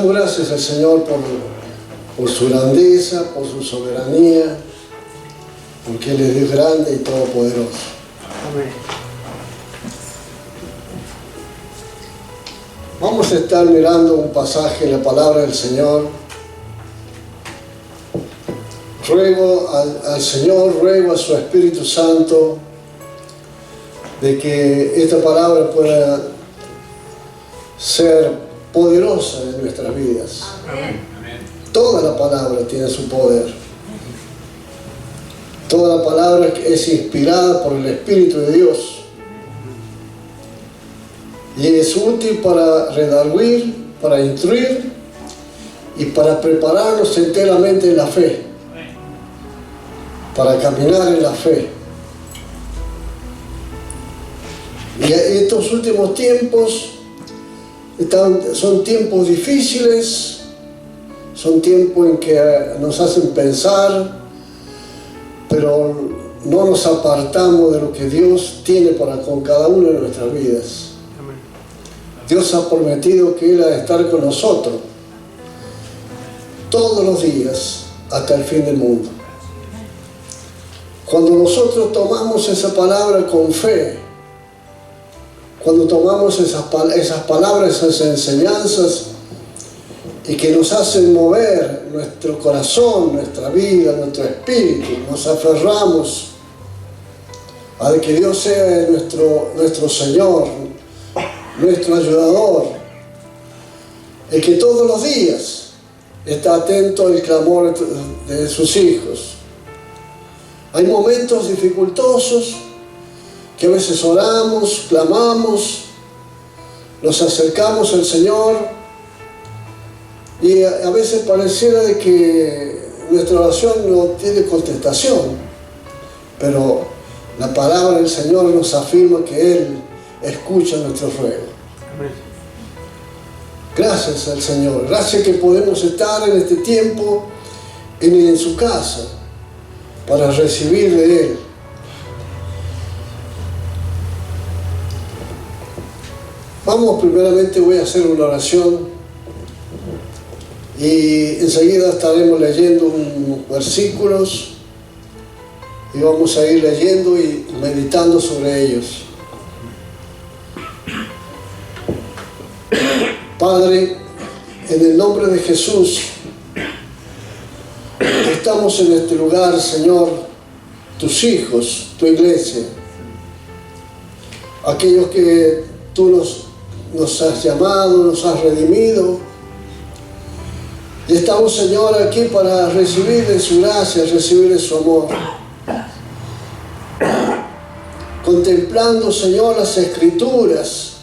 damos gracias al Señor por su grandeza, por su soberanía, porque Él es Dios grande y todopoderoso. Amén. Vamos a estar mirando un pasaje en la palabra del Señor. Ruego al Señor, ruego a su Espíritu Santo de que esta palabra pueda ser poderosa en nuestras vidas. Amén. Toda la palabra tiene su poder. Toda la palabra es inspirada por el Espíritu de Dios. Y es útil para redarguir, para instruir y para prepararnos enteramente en la fe. Para caminar en la fe. Y estos últimos tiempos son tiempos difíciles, son tiempos en que nos hacen pensar, pero no nos apartamos de lo que Dios tiene con cada una de nuestras vidas. Dios ha prometido que Él ha de estar con nosotros todos los días hasta el fin del mundo. Cuando nosotros tomamos esa palabra con fe, cuando tomamos esas palabras, esas enseñanzas, y que nos hacen mover nuestro corazón, nuestra vida, nuestro espíritu, nos aferramos a que Dios sea nuestro Señor, nuestro ayudador, el que todos los días está atento al clamor de sus hijos. Hay momentos dificultosos que a veces oramos, clamamos, nos acercamos al Señor y a veces pareciera de que nuestra oración no tiene contestación, pero la palabra del Señor nos afirma que Él escucha nuestro ruego. Gracias al Señor, gracias que podemos estar en este tiempo en su casa para recibir de Él. Vamos, primeramente voy a hacer una oración y enseguida estaremos leyendo unos versículos y vamos a ir leyendo y meditando sobre ellos. Padre, en el nombre de Jesús, estamos en este lugar, Señor, tus hijos, tu iglesia, aquellos que tú nos has llamado, nos has redimido, y estamos, Señor, aquí para recibir de su gracia, recibir de su amor, contemplando, Señor, las Escrituras,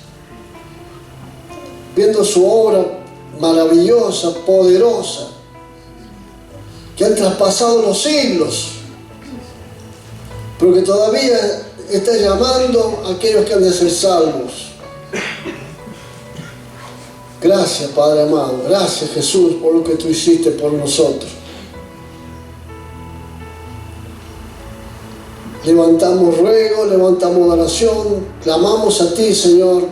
viendo su obra maravillosa, poderosa, que han traspasado los siglos, pero que todavía está llamando a aquellos que han de ser salvos. Gracias, Padre amado, gracias, Jesús, por lo que tú hiciste por nosotros. Levantamos ruego, levantamos oración, clamamos a ti, Señor.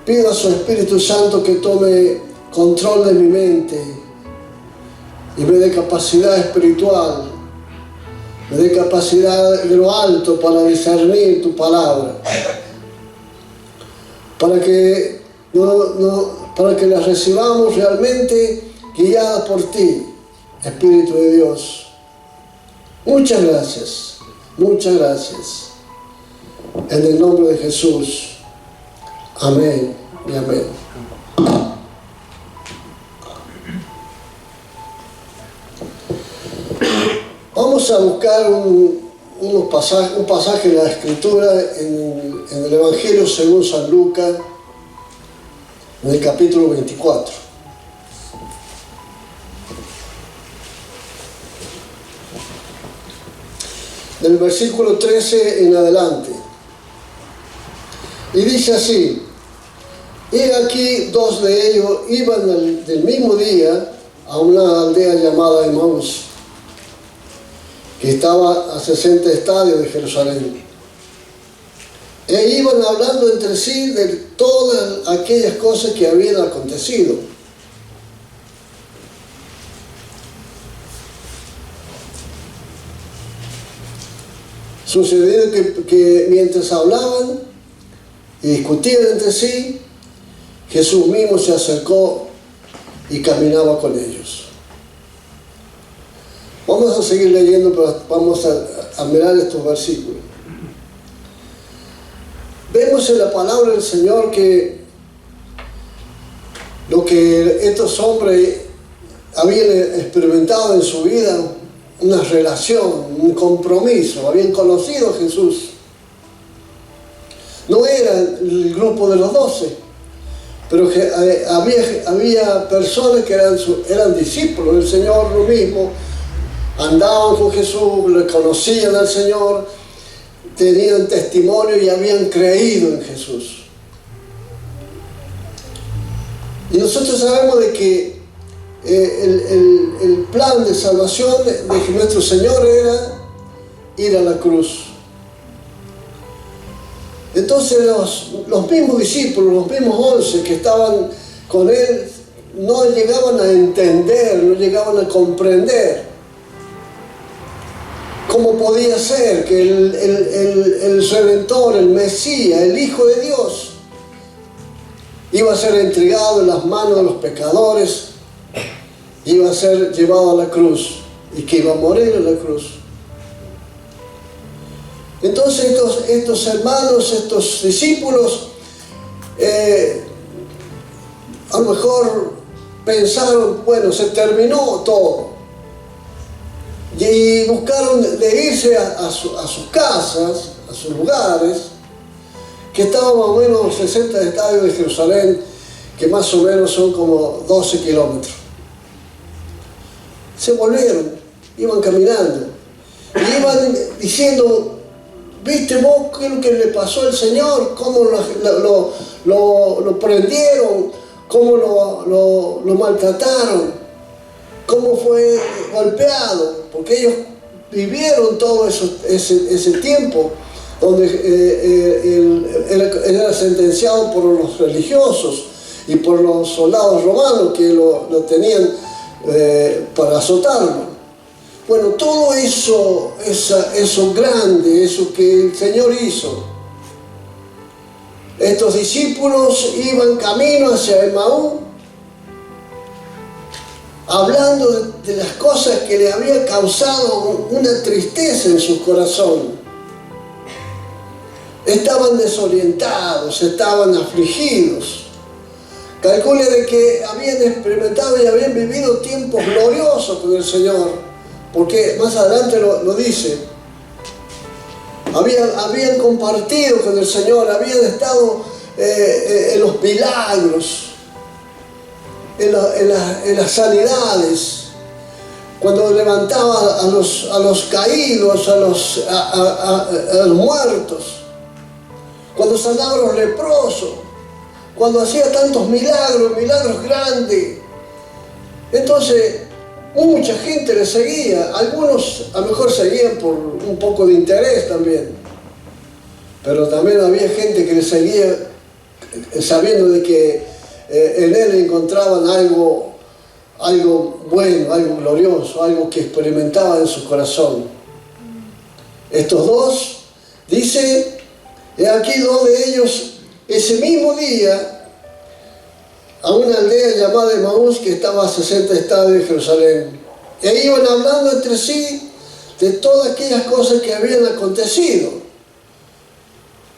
Pido a su Espíritu Santo que tome control de mi mente y me dé capacidad espiritual, me dé capacidad de lo alto para discernir tu palabra, para que la recibamos realmente guiada por ti, Espíritu de Dios. Muchas gracias, muchas gracias. En el nombre de Jesús. Amén y amén. Vamos a buscar un pasaje de la Escritura en el Evangelio según San Lucas, en el capítulo 24. Del versículo 13 en adelante. Y dice así: y aquí dos de ellos iban del mismo día a una aldea llamada Emaús, que estaba a 60 estadios de Jerusalén. E iban hablando entre sí de todas aquellas cosas que habían acontecido. Sucedió que mientras hablaban y discutían entre sí, Jesús mismo se acercó y caminaba con ellos. Vamos a seguir leyendo, pero vamos a mirar estos versículos. Vemos en la palabra del Señor que lo que estos hombres habían experimentado en su vida, una relación, un compromiso, habían conocido a Jesús. No era el grupo de los 12, pero que había personas que eran discípulos del Señor, lo mismo, andaban con Jesús, le conocían al Señor, tenían testimonio y habían creído en Jesús. Y nosotros sabemos de que el plan de salvación de nuestro Señor era ir a la cruz. Entonces los mismos discípulos, los mismos 11 que estaban con Él, no llegaban a entender, no llegaban a comprender cómo podía ser que el Redentor, el Mesías, el Hijo de Dios, iba a ser entregado en las manos de los pecadores, iba a ser llevado a la cruz y que iba a morir en la cruz. Entonces estos hermanos, estos discípulos, a lo mejor pensaron, bueno, se terminó todo. Y buscaron de irse a sus casas, a sus lugares, que estaban más o menos 60 estadios de Jerusalén, que más o menos son como 12 kilómetros. Se volvieron, iban caminando, y iban diciendo, ¿viste vos qué es lo que le pasó al Señor? ¿Cómo lo prendieron? ¿Cómo lo maltrataron? ¿Cómo fue golpeado? Porque ellos vivieron todo ese tiempo donde era sentenciado por los religiosos y por los soldados romanos que lo tenían para azotarlo. Bueno, todo eso grande, eso que el Señor hizo. Estos discípulos iban camino hacia Emaús, hablando de las cosas que le había causado una tristeza en su corazón. Estaban desorientados, estaban afligidos. Calcule de que habían experimentado y habían vivido tiempos gloriosos con el Señor, porque más adelante lo dice. Habían compartido con el Señor, habían estado en los milagros, en las sanidades, cuando levantaba a los caídos, a los muertos, cuando sanaba a los leprosos, cuando hacía tantos milagros grandes. Entonces mucha gente le seguía, algunos a lo mejor seguían por un poco de interés también, pero también había gente que le seguía sabiendo de que en él encontraban algo bueno, algo glorioso, algo que experimentaban en su corazón. Estos dos, dice, he aquí 2 de ellos ese mismo día a una aldea llamada Emaús que estaba a 60 estadios de Jerusalén. E iban hablando entre sí de todas aquellas cosas que habían acontecido.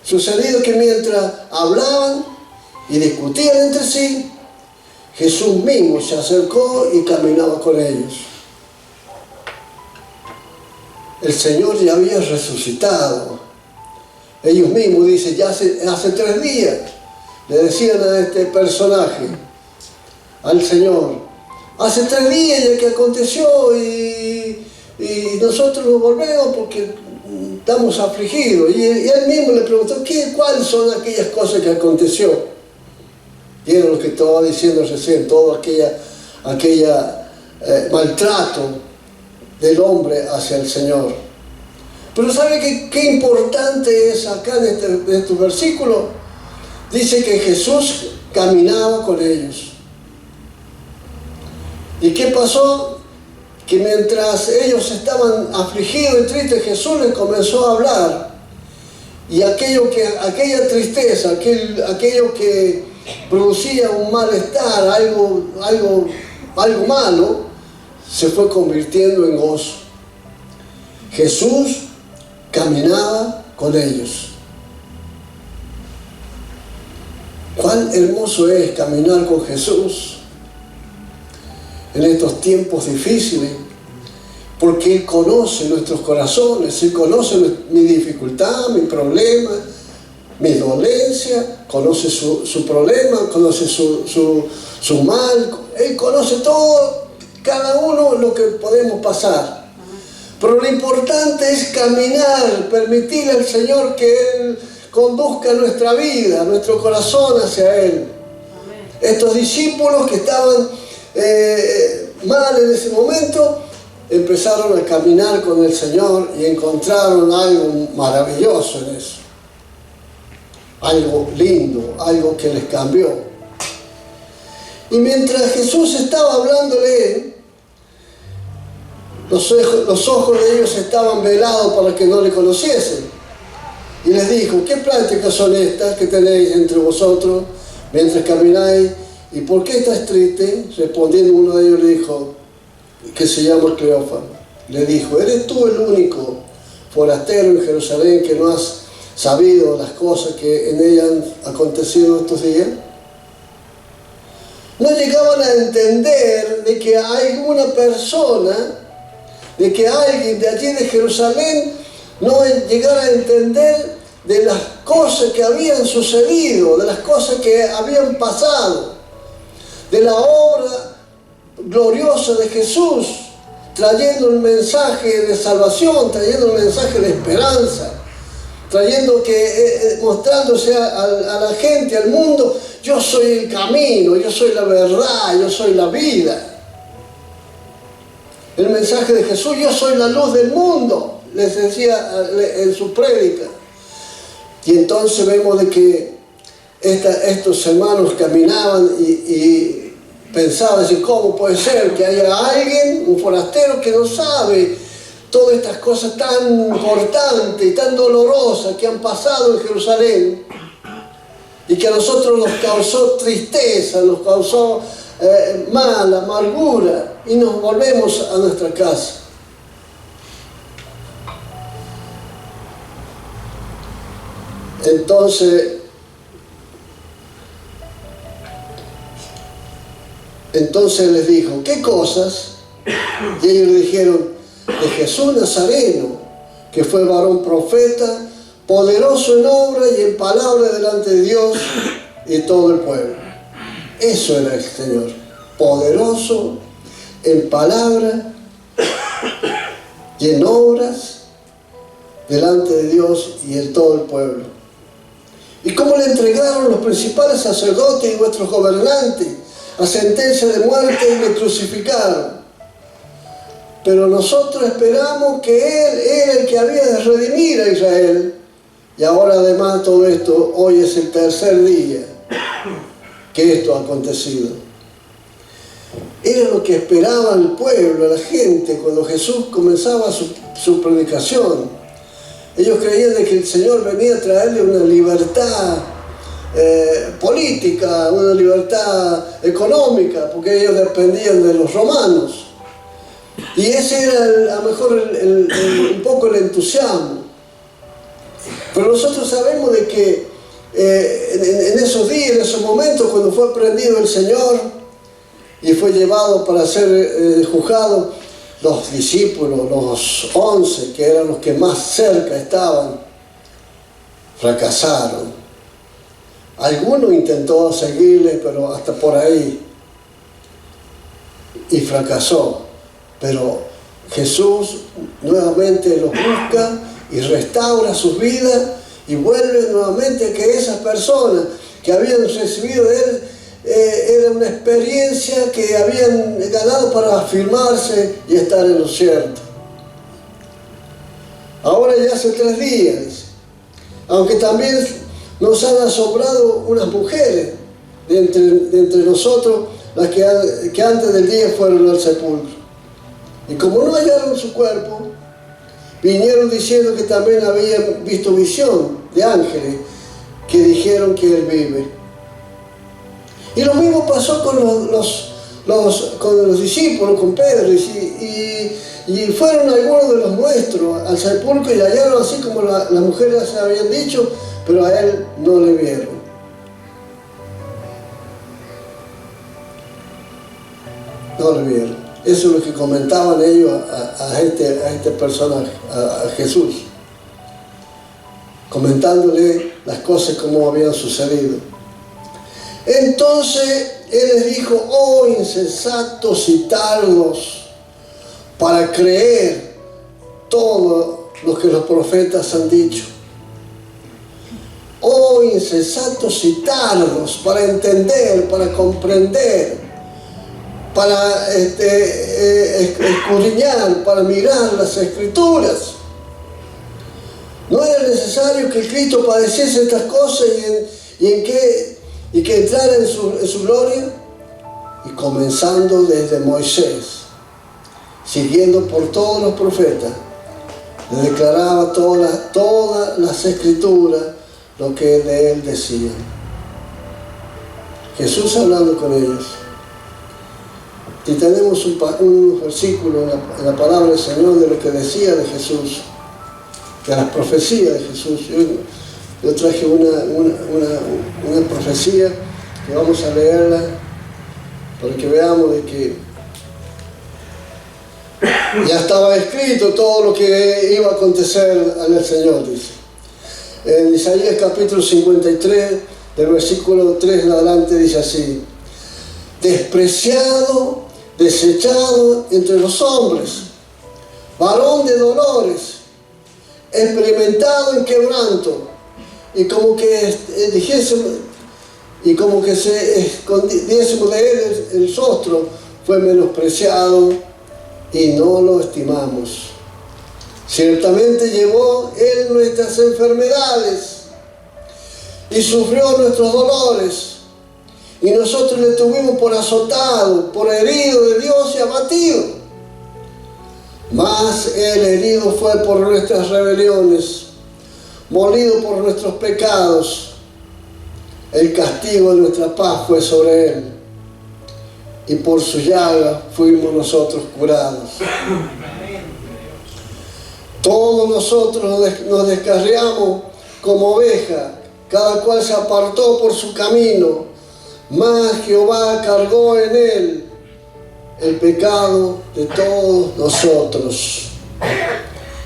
Sucedido que mientras hablaban y discutían entre sí, Jesús mismo se acercó y caminaba con ellos. El Señor ya había resucitado. Ellos mismos dicen, ya hace 3 días, le decían a este personaje, al Señor, hace 3 días ya que aconteció y nosotros nos volvemos porque estamos afligidos. Y él mismo le preguntó, ¿cuáles son aquellas cosas que aconteció? Y era lo que estaba diciendo recién, todo aquella maltrato del hombre hacia el Señor. Pero ¿sabe qué importante es acá en estos versículos? Dice que Jesús caminaba con ellos. ¿Y qué pasó? que mientras ellos estaban afligidos y tristes, Jesús les comenzó a hablar. Y aquella tristeza, aquello que producía un malestar, algo malo, se fue convirtiendo en gozo. Jesús caminaba con ellos. Cuán hermoso es caminar con Jesús en estos tiempos difíciles, porque Él conoce nuestros corazones, Él conoce mi dificultad, mi problema, mi dolencia, conoce su problema, conoce su mal, Él conoce todo, cada uno lo que podemos pasar. Pero lo importante es caminar, permitirle al Señor que Él conduzca nuestra vida, nuestro corazón hacia Él. Estos discípulos que estaban mal en ese momento, empezaron a caminar con el Señor y encontraron algo maravilloso en eso. Algo lindo, algo que les cambió. Y mientras Jesús estaba hablándole, los ojos de ellos estaban velados para que no le conociesen. Y les dijo: ¿qué pláticas son estas que tenéis entre vosotros mientras camináis? ¿Y por qué estás triste? Respondiendo, uno de ellos le dijo, que se llama Cleofas, le dijo: ¿eres tú el único forastero en Jerusalén que no has sabido las cosas que en ella han acontecido estos días? No llegaban a entender de que hay una persona, de que alguien de allí de Jerusalén no llegara a entender de las cosas que habían sucedido, de las cosas que habían pasado, de la obra gloriosa de Jesús, trayendo un mensaje de salvación, trayendo un mensaje de esperanza, mostrándose a la gente, al mundo: yo soy el camino, yo soy la verdad, yo soy la vida. El mensaje de Jesús: yo soy la luz del mundo, les decía en su prédica. Y entonces vemos de que estos hermanos caminaban y pensaban: ¿cómo puede ser que haya alguien, un forastero, que no sabe todas estas cosas tan importantes y tan dolorosas que han pasado en Jerusalén, y que a nosotros nos causó tristeza, nos causó mala, amargura, y nos volvemos a nuestra casa? Entonces les dijo: ¿qué cosas? Y ellos le dijeron: de Jesús Nazareno, que fue varón profeta, poderoso en obra y en palabra delante de Dios y todo el pueblo. Eso era el Señor, poderoso en palabra y en obras delante de Dios y en todo el pueblo. ¿Y cómo le entregaron los principales sacerdotes y nuestros gobernantes a sentencia de muerte y le crucificaron? Pero nosotros esperamos que Él era el que había de redimir a Israel. Y ahora, además de todo esto, hoy es el tercer día que esto ha acontecido. Era lo que esperaba el pueblo, la gente, cuando Jesús comenzaba su predicación. Ellos creían de que el Señor venía a traerle una libertad política, una libertad económica, porque ellos dependían de los romanos. Y ese era a lo mejor un poco el entusiasmo. Pero nosotros sabemos de que en esos días, en esos momentos, cuando fue prendido el Señor y fue llevado para ser juzgado, los discípulos, los 11, que eran los que más cerca estaban, fracasaron. Alguno intentó seguirle, pero hasta por ahí, y fracasó. Pero Jesús nuevamente los busca y restaura sus vidas y vuelve nuevamente a que esas personas que habían recibido de Él era una experiencia que habían ganado para afirmarse y estar en lo cierto. Ahora ya hace 3 días, aunque también nos han asombrado unas mujeres de entre nosotros, las que antes del día fueron al sepulcro. Y como no hallaron su cuerpo, vinieron diciendo que también habían visto visión de ángeles que dijeron que él vive. Y lo mismo pasó con los discípulos, con Pedro, y fueron algunos de los nuestros al sepulcro y hallaron así como las mujeres se habían dicho, pero a él no le vieron. No le vieron. Eso es lo que comentaban ellos a este personaje, a Jesús, comentándole las cosas como habían sucedido. Entonces él les dijo: oh insensatos y tardos para creer todo lo que los profetas han dicho. Oh insensatos y tardos para entender, para comprender, para escudriñar, para mirar las Escrituras. ¿No era necesario que Cristo padeciese estas cosas y que entrara en su gloria? Y comenzando desde Moisés, siguiendo por todos los profetas, le declaraba todas las Escrituras lo que de él decían. Jesús hablando con ellos. Y tenemos un versículo en la palabra del Señor de lo que decía de Jesús, de las profecías de Jesús. Yo traje una profecía que vamos a leerla para que veamos de que ya estaba escrito todo lo que iba a acontecer al Señor, dice. En Isaías capítulo 53, del versículo 3 en adelante, dice así: despreciado, desechado entre los hombres, varón de dolores, experimentado en quebranto, y como que dijésemos, y como que se escondiésemos de él el rostro, fue menospreciado y no lo estimamos. Ciertamente llevó él nuestras enfermedades y sufrió nuestros dolores, y nosotros le tuvimos por azotado, por herido de Dios y abatido. Mas él herido fue por nuestras rebeliones, molido por nuestros pecados. El castigo de nuestra paz fue sobre él, y por su llaga fuimos nosotros curados. Todos nosotros nos descarriamos como oveja, cada cual se apartó por su camino, mas Jehová cargó en él el pecado de todos nosotros.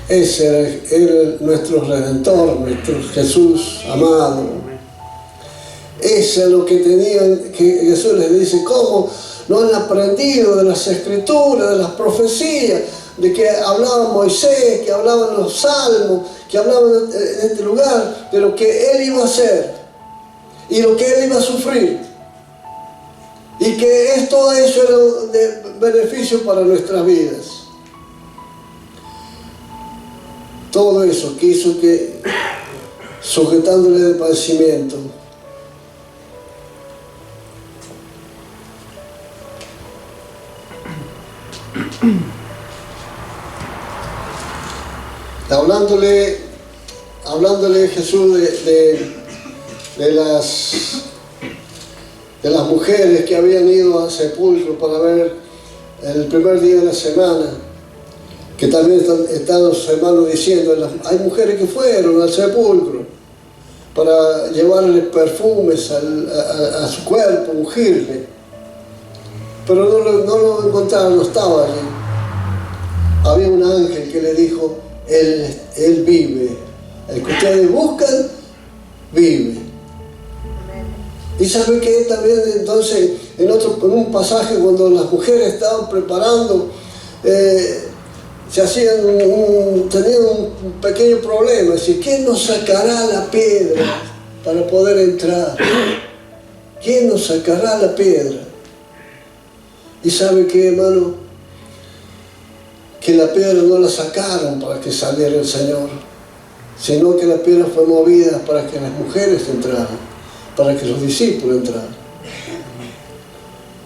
Ese era nuestro Redentor, nuestro Jesús amado. Eso es lo que tenían, que Jesús les dice: ¿cómo no han aprendido de las Escrituras, de las profecías, de que hablaba Moisés, que hablaban los salmos, que hablaban en este lugar, de lo que él iba a hacer y lo que él iba a sufrir? Y que todo eso era de beneficio para nuestras vidas. Todo eso que hizo que, sujetándole de padecimiento, hablándole Jesús de las mujeres que habían ido al sepulcro para ver el primer día de la semana, que también están los hermanos diciendo: hay mujeres que fueron al sepulcro para llevarle perfumes a su cuerpo, ungirle, pero no lo encontraron, no estaba allí. Había un ángel que le dijo: Él vive, el que ustedes buscan, vive. Y sabe que también entonces en un pasaje, cuando las mujeres estaban preparando, tenían un pequeño problema: es decir, ¿quién nos sacará la piedra para poder entrar? ¿Quién nos sacará la piedra? Y sabe que, hermano, que la piedra no la sacaron para que saliera el Señor, sino que la piedra fue movida para que las mujeres entraran, para que los discípulos entraran.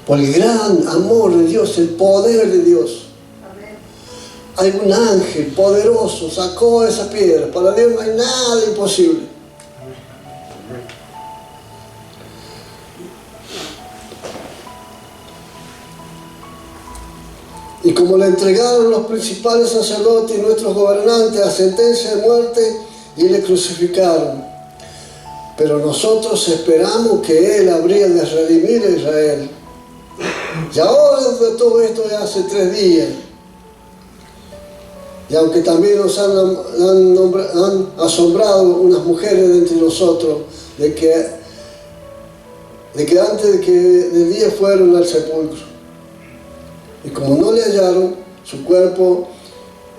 Por el gran amor de Dios, el poder de Dios. hay un ángel poderoso, sacó esa piedra. Para Dios no hay nada imposible. Y como le entregaron los principales sacerdotes y nuestros gobernantes a sentencia de muerte y le crucificaron. Pero nosotros esperamos que Él habría de redimir a Israel. Y ahora de todo esto ya hace 3 días. Y aunque también nos han asombrado unas mujeres de entre nosotros, de que antes de que del día fueron al sepulcro. Y como no le hallaron su cuerpo,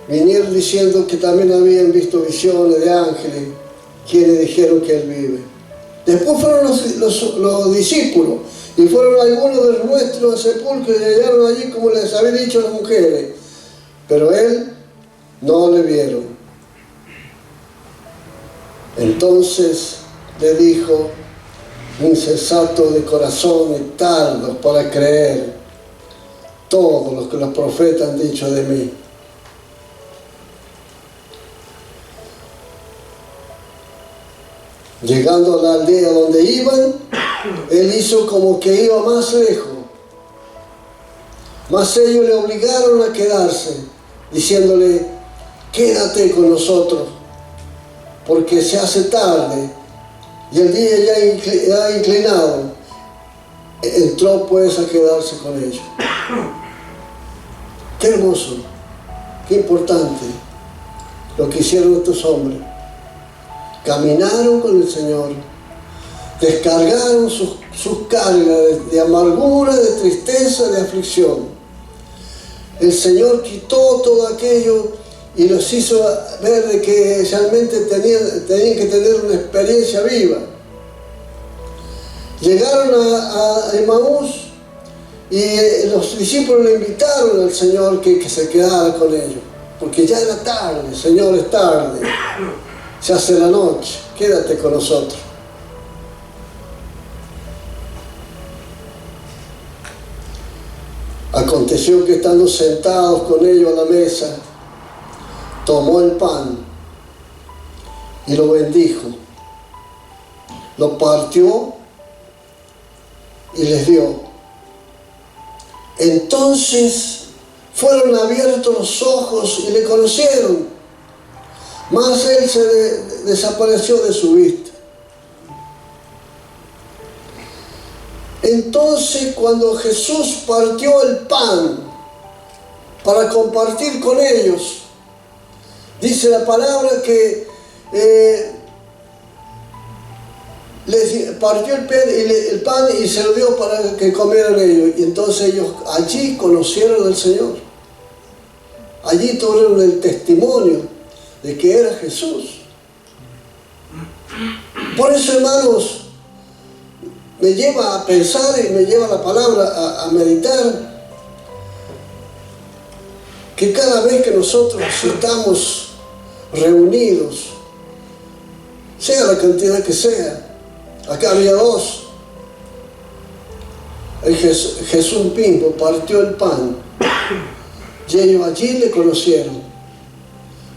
vinieron diciendo que también habían visto visiones de ángeles, quienes dijeron que Él vive. Después fueron los discípulos, y fueron algunos de los nuestros al sepulcro y hallaron allí como les había dicho las mujeres. Pero Él no le vieron. Entonces le dijo, insensato de corazón y tardo para creer todo lo que los profetas han dicho de mí. Llegando a la aldea donde iban, Él hizo como que iba más lejos. Mas ellos le obligaron a quedarse, diciéndole, quédate con nosotros, porque se hace tarde y el día ya ha inclinado. Entró pues a quedarse con ellos. Qué hermoso, qué importante lo que hicieron estos hombres. Caminaron con el Señor, descargaron sus cargas de amargura, de tristeza, de aflicción. El Señor quitó todo aquello y los hizo ver de que realmente tenían que tener una experiencia viva. Llegaron a Emaús y los discípulos le invitaron al Señor que se quedara con ellos, porque ya era tarde. Señor, es tarde, se hace la noche, quédate con nosotros. Aconteció que estando sentados con ellos a la mesa, tomó el pan y lo bendijo, lo partió y les dio. Entonces fueron abiertos los ojos y le conocieron, mas Él se desapareció de su vista. Entonces, cuando Jesús partió el pan para compartir con ellos, dice la palabra que les partió el pan y se lo dio para que comieran ellos. Y entonces ellos allí conocieron al Señor. Allí tuvieron el testimonio de que era Jesús. Por eso, hermanos, me lleva a pensar y me lleva la palabra a meditar que cada vez que nosotros estamos reunidos, sea la cantidad que sea, acá había 2, Jesús Pimpo partió el pan y ellos allí le conocieron,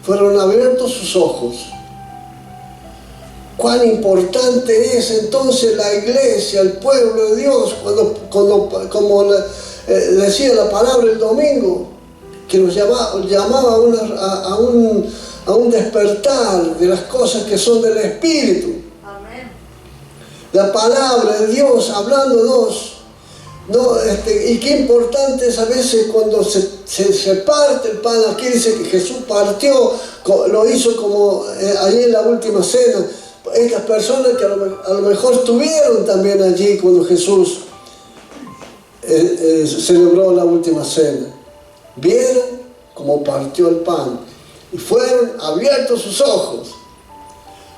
fueron abiertos sus ojos. Cuán importante es entonces la iglesia, el pueblo de Dios, cuando como decía la palabra el domingo, que nos llamaba a un despertar de las cosas que son del Espíritu. Amén. La palabra de Dios hablándonos, ¿no? Y qué importante es a veces cuando se parte el pan. Aquí dice que Jesús partió, lo hizo como allí en la última cena. Estas personas que a lo mejor estuvieron también allí cuando Jesús celebró la última cena, vieron cómo partió el pan y fueron abiertos sus ojos.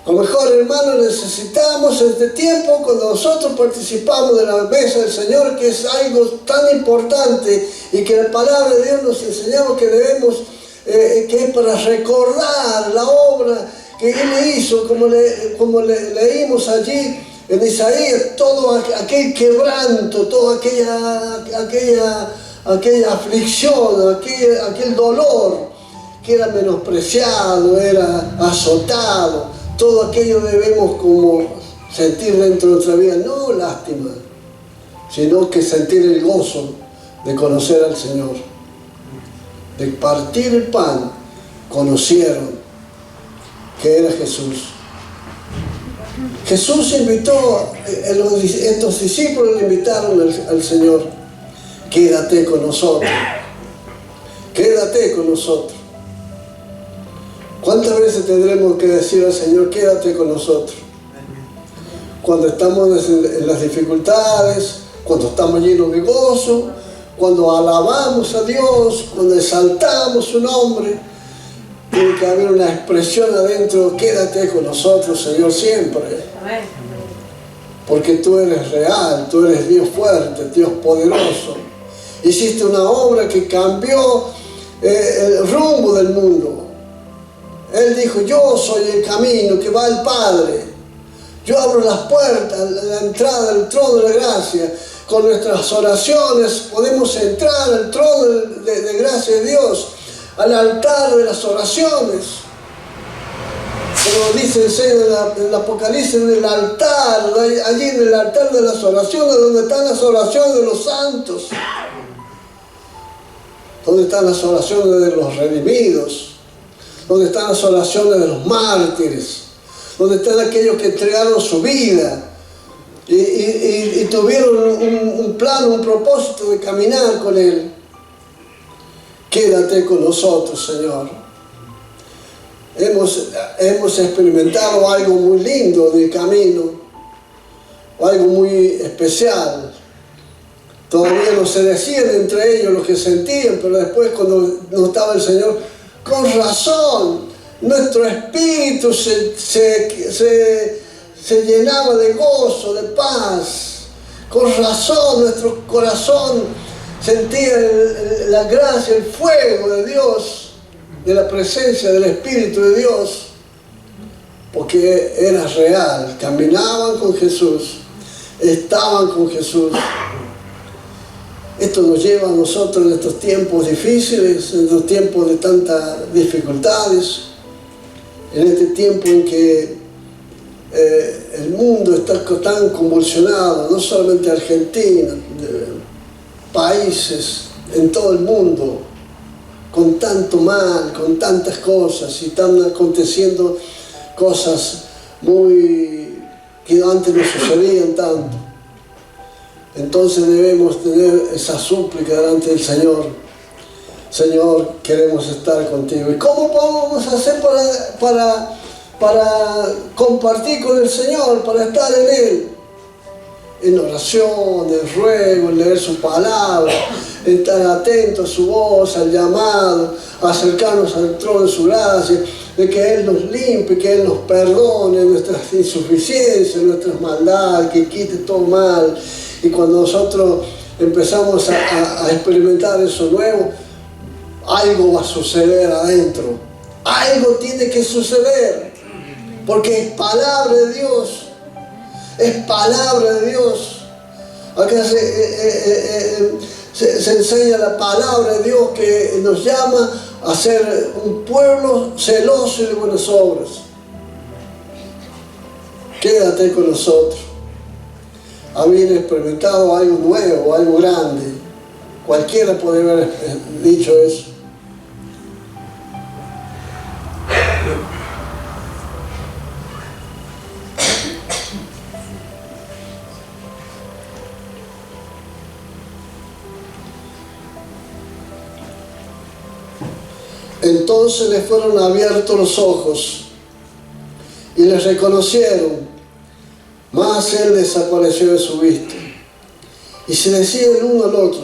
A lo mejor, hermanos, necesitamos este tiempo cuando nosotros participamos de la mesa del Señor, que es algo tan importante y que la palabra de Dios nos enseñamos que debemos, que es para recordar la obra que Él hizo, como leímos allí en Isaías, todo aquel quebranto, toda aquella aflicción, aquel dolor, que era menospreciado, era azotado. Todo aquello debemos como sentir dentro de nuestra vida, no lástima, sino que sentir el gozo de conocer al Señor. De partir el pan, conocieron que era Jesús. Jesús invitó, estos discípulos le invitaron al Señor: quédate con nosotros, quédate con nosotros. ¿Cuántas veces tendremos que decir al Señor, quédate con nosotros? Cuando estamos en las dificultades, cuando estamos llenos de gozo, cuando alabamos a Dios, cuando exaltamos su nombre, tiene que haber una expresión adentro: quédate con nosotros, Señor, siempre. Porque tú eres real, tú eres Dios fuerte, Dios poderoso. Hiciste una obra que cambió el rumbo del mundo. Él dijo: yo soy el camino que va al Padre. Yo abro las puertas, la entrada del trono de la gracia. Con nuestras oraciones podemos entrar al trono de gracia de Dios, al altar de las oraciones. Como dice en el Apocalipsis, en el altar, allí en el altar de las oraciones, donde están las oraciones de los santos, donde están las oraciones de los redimidos, donde están las oraciones de los mártires, donde están aquellos que entregaron su vida y tuvieron un plan, un propósito de caminar con Él. Quédate con nosotros, Señor. Hemos experimentado algo muy lindo del camino, algo muy especial. Todavía no se decían entre ellos lo que sentían, pero después, cuando no estaba el Señor, con razón, nuestro espíritu se llenaba de gozo, de paz. Con razón, nuestro corazón sentía la gracia, el fuego de Dios, de la presencia del Espíritu de Dios, porque era real. Caminaban con Jesús, estaban con Jesús. Esto nos lleva a nosotros en estos tiempos difíciles, en estos tiempos de tantas dificultades, en este tiempo en que el mundo está tan convulsionado, no solamente Argentina, países en todo el mundo, con tanto mal, con tantas cosas, y están aconteciendo cosas que antes no sucedían tanto. Entonces debemos tener esa súplica delante del Señor: Señor, queremos estar contigo. ¿Y cómo vamos a hacer para compartir con el Señor, para estar en Él? En oración, en ruego, en leer su palabra, en estar atentos a su voz, al llamado, acercarnos al trono de su gracia, de que Él nos limpie, que Él nos perdone nuestras insuficiencias, nuestras maldades, que quite todo mal. Y cuando nosotros empezamos a experimentar eso nuevo, algo va a suceder adentro. Algo tiene que suceder, porque es palabra de Dios. Es palabra de Dios. Acá se enseña la palabra de Dios, que nos llama a ser un pueblo celoso y de buenas obras. Quédate con nosotros. Habían experimentado algo nuevo, algo grande. Cualquiera puede haber dicho eso. Entonces les fueron abiertos los ojos y les reconocieron, mas Él desapareció de su vista. Y se decía el uno al otro: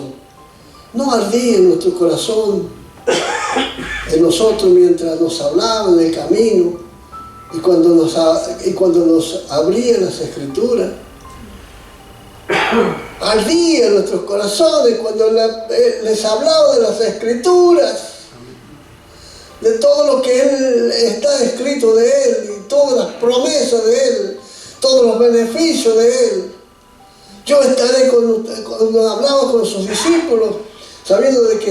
¿no ardía en nuestro corazón en nosotros mientras nos hablaban en el camino y cuando nos abrían las Escrituras? Ardía en nuestros corazones cuando les hablaba de las Escrituras, de todo lo que Él está escrito de Él, y todas las promesas de Él, todos los beneficios de Él. Yo estaré cuando hablaba con sus discípulos, sabiendo de que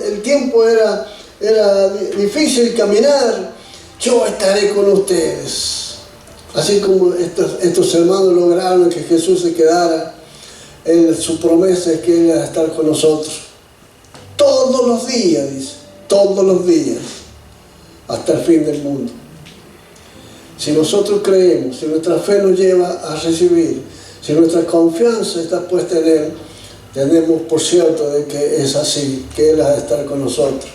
el tiempo era era difícil caminar, yo estaré con ustedes. Así como estos hermanos lograron que Jesús se quedara, su promesa es que Él va a estar con nosotros. Todos los días, dice, todos los días, hasta el fin del mundo. Si nosotros creemos, si nuestra fe nos lleva a recibir, si nuestra confianza está puesta en Él, tenemos por cierto de que es así, que Él va a estar con nosotros.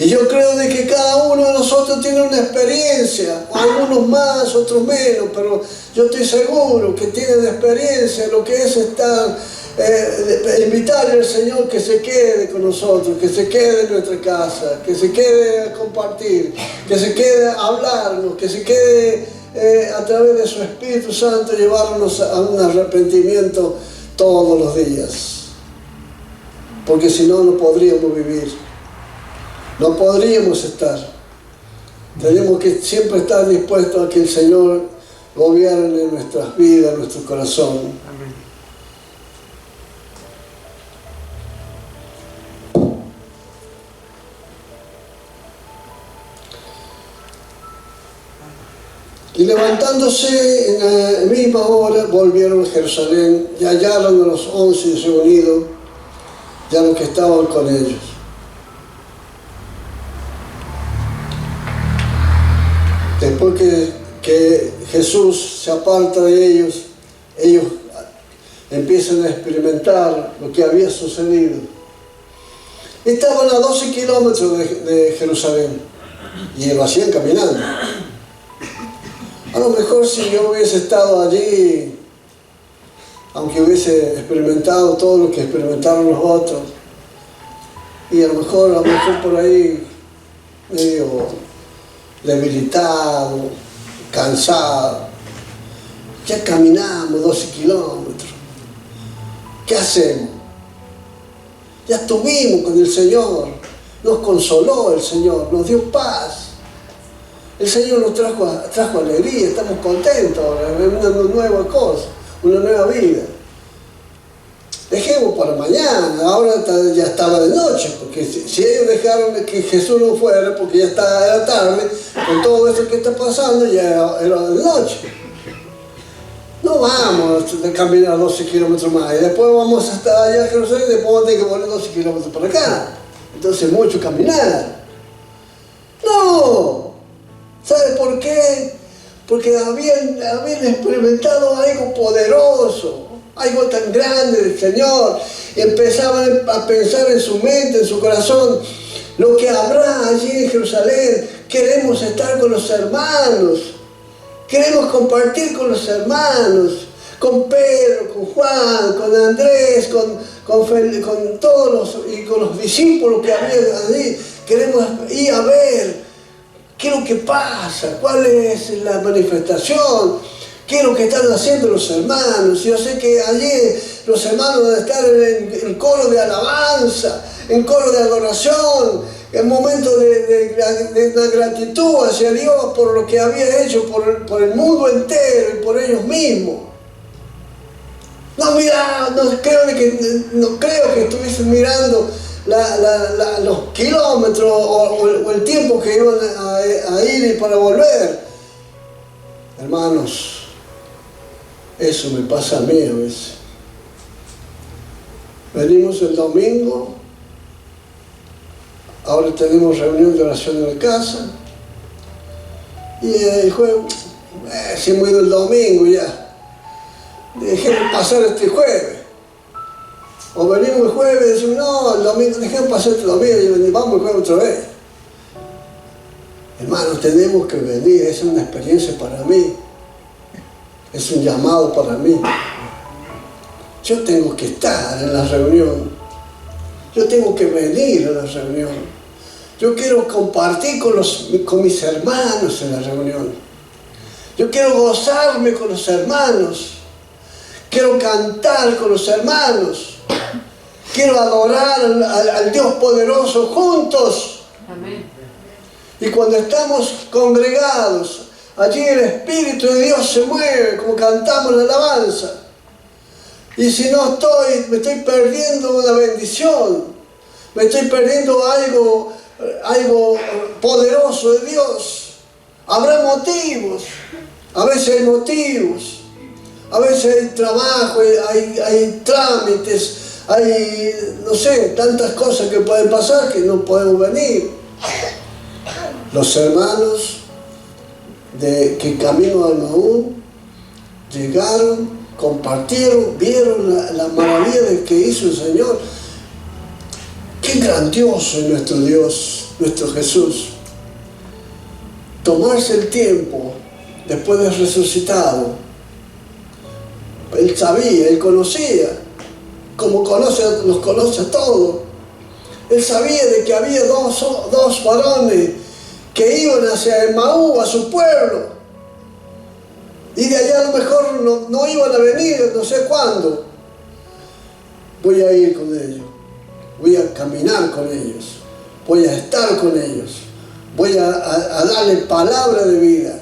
Y yo creo de que cada uno de nosotros tiene una experiencia, algunos más, otros menos, pero yo estoy seguro que tienen experiencia en lo que es estar, invitarle al Señor que se quede con nosotros, que se quede en nuestra casa, que se quede a compartir, que se quede a hablarnos, que se quede a través de su Espíritu Santo llevarnos a un arrepentimiento todos los días. Porque si no, no podríamos vivir. No podríamos estar. Tenemos que siempre estar dispuestos a que el Señor gobierne nuestras vidas, nuestro corazón. Amén. Y levantándose en la misma hora, volvieron a Jerusalén y hallaron a los 11 reunidos, ya los que estaban con ellos. Después que Jesús se aparta de ellos, ellos empiezan a experimentar lo que había sucedido. Estaban a 12 kilómetros de Jerusalén y lo hacían caminando. A lo mejor si yo hubiese estado allí, aunque hubiese experimentado todo lo que experimentaron los otros, y a lo mejor por ahí medio debilitado, cansado, ya caminamos 12 kilómetros, ¿qué hacemos? Ya estuvimos con el Señor, nos consoló el Señor, nos dio paz. El Señor nos trajo alegría, estamos contentos ahora, una nueva cosa, una nueva vida. Dejemos para mañana, ahora ya estaba de noche, porque si ellos dejaron que Jesús no fuera, porque ya era tarde, con todo esto que está pasando, ya era de noche. No vamos a caminar 12 kilómetros más, y después vamos a estar allá a Jerusalén, y después vamos a tener que volver 12 kilómetros para acá. Entonces mucho caminar. No. ¿Sabe por qué? Porque habían experimentado algo poderoso, algo tan grande del Señor. Y empezaban a pensar en su mente, en su corazón, lo que habrá allí en Jerusalén. Queremos estar con los hermanos, queremos compartir con los hermanos, con Pedro, con Juan, con Andrés, con todos y con los discípulos que había allí. Queremos ir a ver qué es lo que pasa, cuál es la manifestación, qué es lo que están haciendo los hermanos. Yo sé que allí los hermanos van a estar en coro de alabanza, en coro de adoración, en momento de gratitud hacia Dios por lo que había hecho por el mundo entero y por ellos mismos. No creo que estuviesen mirando los kilómetros o el tiempo que iban a ir y para volver. Hermanos, eso me pasa a mí a veces. Venimos el domingo, ahora tenemos reunión de oración en la casa, y el jueves, si hemos ido el domingo ya, dejemos pasar este jueves. O venimos el jueves y decimos, no, el domingo, dejemos pasar este domingo y vamos el jueves otra vez. Hermanos, tenemos que venir, es una experiencia para mí, es un llamado para mí. Yo tengo que estar en la reunión, yo tengo que venir a la reunión, yo quiero compartir con mis hermanos en la reunión, yo quiero gozarme con los hermanos, quiero cantar con los hermanos. Quiero adorar al Dios poderoso juntos. Amén. Y cuando estamos congregados, allí el Espíritu de Dios se mueve, como cantamos la alabanza. Y si no me estoy perdiendo una bendición, me estoy perdiendo algo algo poderoso de Dios. Habrá motivos, a veces hay motivos, a veces hay trabajo, hay trámites, hay, no sé, tantas cosas que pueden pasar que no podemos venir. Los hermanos que camino al Maú llegaron, compartieron, vieron la maravilla de que hizo el Señor. Qué grandioso es nuestro Dios, nuestro Jesús. Tomarse el tiempo después de resucitado. Él sabía, él conocía, como los conoce a todos. Él sabía de que había dos varones que iban hacia el Maú, a su pueblo. Y de allá a lo mejor no iban a venir, no sé cuándo. Voy a ir con ellos. Voy a caminar con ellos. Voy a estar con ellos. Voy a darle palabra de vida.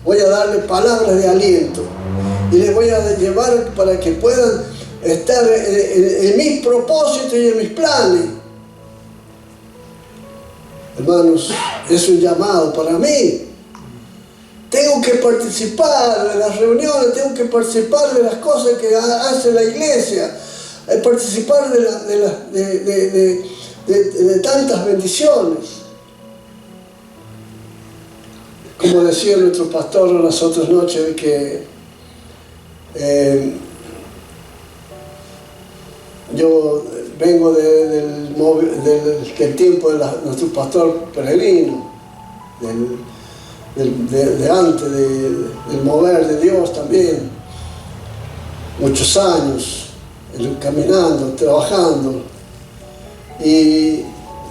Voy a darle palabra de aliento. Y les voy a llevar para que puedan estar en mis propósitos y en mis planes. Hermanos, es un llamado para mí. Tengo que participar de las reuniones, tengo que participar de las cosas que hace la iglesia, participar de tantas bendiciones. Como decía nuestro pastor las otras noches, que yo vengo del tiempo de nuestro pastor peregrino, de antes del mover de Dios también, muchos años caminando, trabajando, y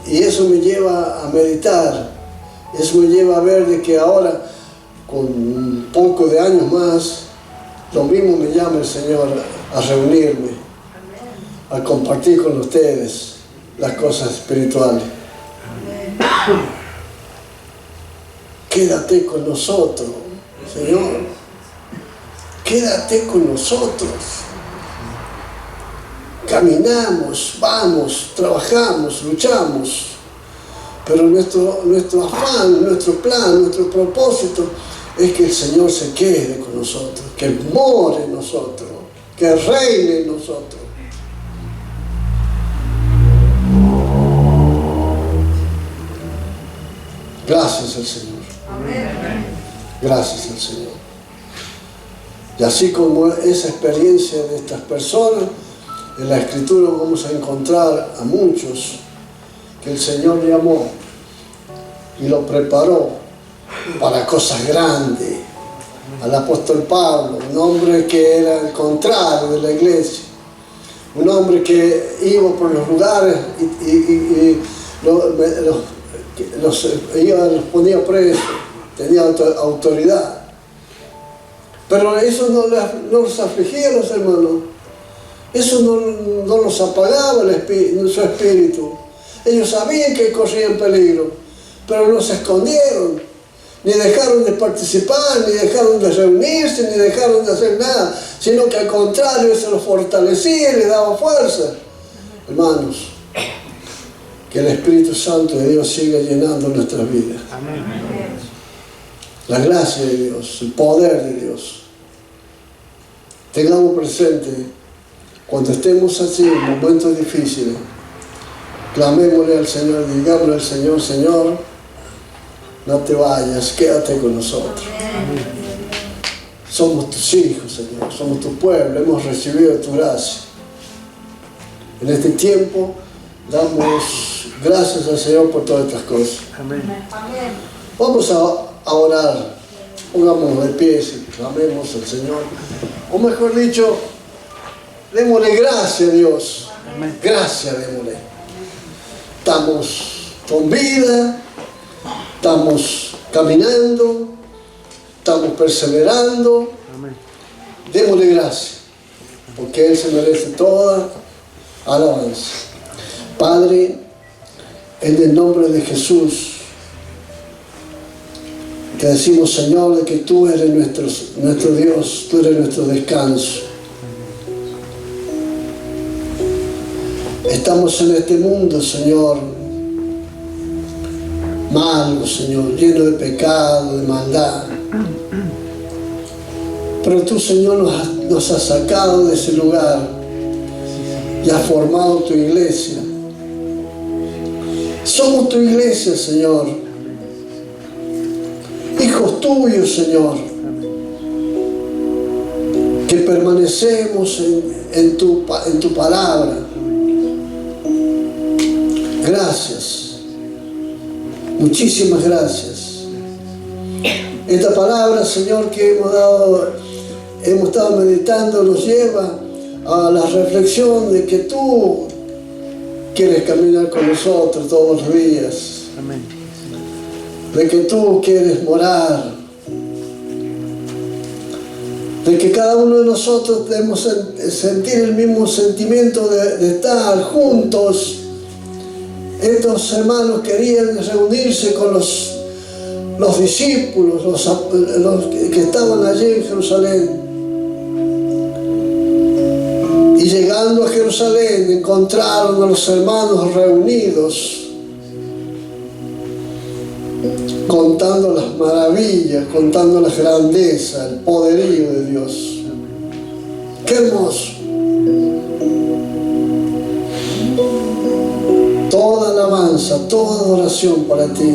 eso me lleva a meditar, eso me lleva a ver de que ahora, con un poco de años más, lo mismo me llama el Señor a reunirme, a compartir con ustedes las cosas espirituales. Quédate con nosotros, Señor. Quédate con nosotros. Caminamos, vamos, trabajamos, luchamos. Pero nuestro afán, nuestro plan, nuestro propósito es que el Señor se quede con nosotros, que more en nosotros, que reine en nosotros. Gracias al Señor. Gracias al Señor. Y así como esa experiencia de estas personas, en la Escritura vamos a encontrar a muchos que el Señor llamó y lo preparó para cosas grandes. Al apóstol Pablo, un hombre que era el contrario de la iglesia, un hombre que iba por los lugares y los ponía presos, tenía autoridad. Pero eso no los afligía a los hermanos, eso no los apagaba su espíritu. Ellos sabían que corrían peligro, pero no se escondieron, ni dejaron de participar, ni dejaron de reunirse, ni dejaron de hacer nada, sino que al contrario, eso los fortalecía y les daba fuerza. Hermanos, que el Espíritu Santo de Dios siga llenando nuestras vidas. Amén. La gracia de Dios, el poder de Dios. Tengamos presente, cuando estemos así en momentos difíciles, clamémosle al Señor, digámosle al Señor, Señor, no te vayas, quédate con nosotros. Amén. Somos tus hijos, Señor, somos tu pueblo, hemos recibido tu gracia. En este tiempo damos gracias al Señor por todas estas cosas. Amén. Vamos a orar. Pongámonos de pie y clamemos al Señor. O mejor dicho, démosle gracias a Dios. Amén. Gracias, démosle. Estamos con vida, estamos caminando, estamos perseverando. Amén. Démosle gracias, porque Él se merece toda alabanza. Padre, en el nombre de Jesús, te decimos, Señor, de que tú eres nuestro Dios, tú eres nuestro descanso. Estamos en este mundo, Señor, malo, Señor, lleno de pecado, de maldad. Pero tú, Señor, nos has sacado de ese lugar y has formado tu iglesia. Somos tu iglesia, Señor. Hijos tuyos, Señor, que permanecemos en tu palabra. Gracias. Muchísimas gracias. Esta palabra, Señor, que hemos estado meditando, nos lleva a la reflexión de que tú quieres caminar con nosotros todos los días. Amén. De que tú quieres morar. De que cada uno de nosotros debemos sentir el mismo sentimiento de estar juntos. Estos hermanos querían reunirse con los discípulos, los que estaban allí en Jerusalén. Y llegando a Jerusalén encontraron a los hermanos reunidos, contando las maravillas, contando las grandezas, el poderío de Dios. ¡Qué hermoso! Toda alabanza, toda adoración para ti.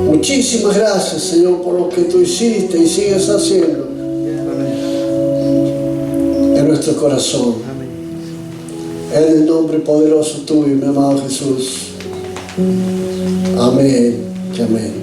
Muchísimas gracias, Señor, por lo que tú hiciste y sigues haciendo en nuestro corazón. En el nombre poderoso tuyo, mi amado Jesús. Amén y amén.